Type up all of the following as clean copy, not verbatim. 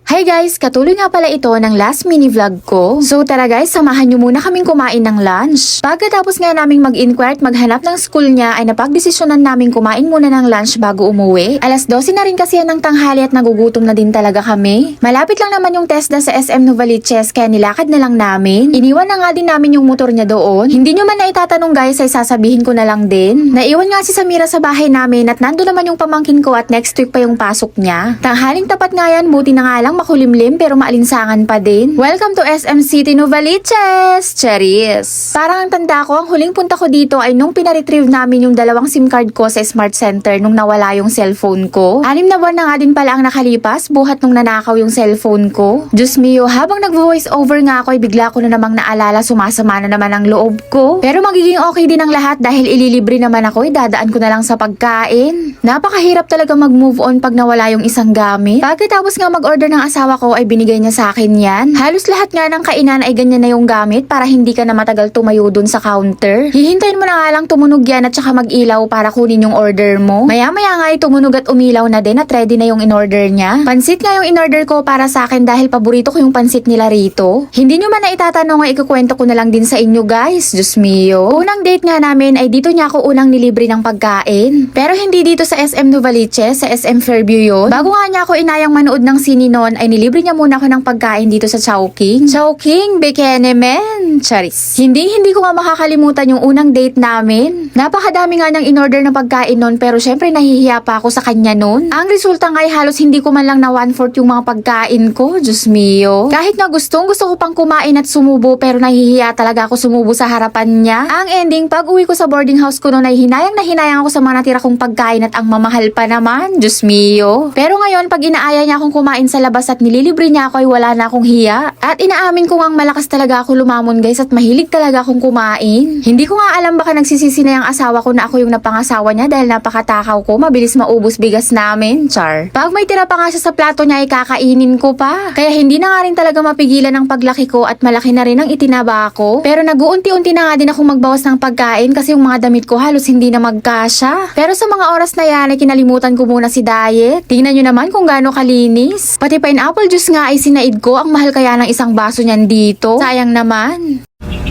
Hi guys! Katuloy nga pala ito ng last mini vlog ko. So tara guys, samahan nyo muna kaming kumain ng lunch. Pagkatapos nga naming mag-inquire at maghanap ng school niya ay napagdesisyonan naming kumain muna ng lunch bago umuwi. Alas 12 na rin kasi yan ng tanghali at nagugutom na din talaga kami. Malapit lang naman yung TESDA sa SM Novaliches kaya nilakad na lang namin. Iniwan na nga din namin yung motor niya doon. Hindi nyo man na itatanong guys ay sasabihin ko na lang din. Naiwan nga si Samira sa bahay namin at nando naman yung pamangkin ko at next week pa yung pasok niya. Tanghaling tapat nga yan, buti na nga lang makulimlim pero maalinsangan pa din. Welcome to SM City Novaliches! Cheris! Parang ang tanda ko, ang huling punta ko dito ay nung pinaretrieve namin yung dalawang SIM card ko sa Smart Center nung nawala yung cellphone ko. 6 na buwan na nga din pala ang nakalipas, buhat nung nanakaw yung cellphone ko. Diyos mio, habang nag-voice over nga ako ay bigla ko na namang naalala sumasama na naman ang loob ko. Pero magiging okay din ang lahat dahil ililibre naman ako, dadaan ko na lang sa pagkain. Napakahirap talaga mag-move on pag nawala yung isang gamit. Pagkatapos nga mag-order ng asawa ko ay binigay niya sa akin yan. Halos lahat nga ng kainan ay ganyan na yung gamit para hindi ka na matagal tumayo dun sa counter. Hihintayin mo na nga lang tumunog yan at saka mag-ilaw para kunin yung order mo. Maya-maya nga ay tumunog at umilaw na din at ready na yung in-order niya. Pansit nga yung in-order ko para sa akin dahil paborito ko yung pansit nila rito. Hindi nyo man na itatanong ay ikukwento ko na lang din sa inyo guys. Diyos mio. Unang date nga namin ay dito niya ako unang nilibre ng pagkain. Pero hindi dito sa SM Novaliches, sa SM Fairview yun. Bago nga niya ako inayang manood ng sini noon ay nilibre niya muna ako ng pagkain dito sa Chowking. Chowking, Bikini men. Charis. Hindi ko nga makakalimutan yung unang date namin. Napakadami nga niyang in-order ng pagkain noon pero syempre nahihiya pa ako sa kanya noon. Ang resulta nga ay halos hindi ko man lang na 1/4 yung mga pagkain ko. Diyos mio. Kahit nga gusto ko pang kumain at sumubo pero nahihiya talaga ako sumubo sa harapan niya. Ang ending, pag uwi ko sa boarding house ko noon ay hinayang na hinayang ako sa mga natira kong pagkain at ang mamahal pa naman. Diyos mio. Pero ngayon pag inaaya niya akong kumain sa labas at nililibre niya ako ay wala na akong hiya. At inaamin ko ngang malakas talaga ako lumamon guys at mahilig talaga akong kumain. Hindi ko nga alam baka nagsisisi na yung asawa ko na ako yung napangasawa niya dahil napakatakaw ko, mabilis maubos bigas namin. Char. Pag may tira pa nga siya sa plato niya ay kakainin ko pa. Kaya hindi na nga rin talaga mapigilan ang paglaki ko at malaki na rin ang itinaba ko. Pero nag-uunti-unti na nga din akong magbawas ng pagkain kasi yung mga damit ko halos hindi na magkasya. Pero sa mga oras na yan ay kinalimutan ko muna si diet. Tingnan nyo naman kung gaano kalinis. Pati pineapple juice nga ay sinaid ko. Ang mahal kaya ng isang baso niyan dito. Sayang naman.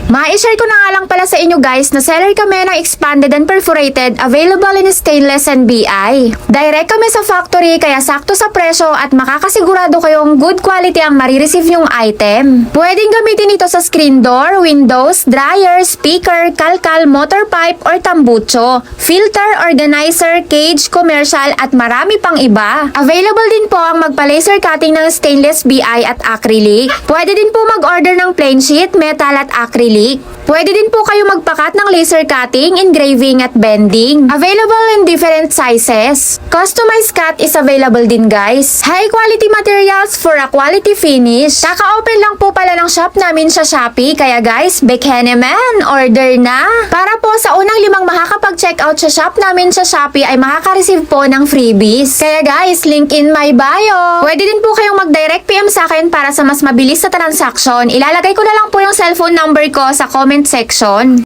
Ma-share ko na nga lang pala sa inyo guys na seller kami ng expanded and perforated, available in stainless and BI. Direct kami sa factory kaya sakto sa presyo at makakasigurado kayong good quality ang marireceive yung item. Pwedeng gamitin ito sa screen door, windows, dryer, speaker, kalkal, motor pipe or tambucho, filter, organizer, cage, commercial at marami pang iba. Available din po ang magpa-laser cutting ng stainless BI at acrylic. Pwede din po mag-order ng plain sheet, metal at acrylic. Pwede din po kayo magpakat ng laser cutting, engraving at bending. Available in different sizes. Customized cut is available din guys. High quality materials for a quality finish. Kaka-open lang po pala ng shop namin sa Shopee. Kaya guys, Bikini men, order na. Para po sa unang 5 makakapag-check out sa shop namin sa Shopee ay makaka-receive po ng freebies. Kaya guys, link in my bio. Pwede din po kayong mag-direct PM sa akin para sa mas mabilis na transaction. Ilalagay ko na lang po yung cellphone number ko sa comment section.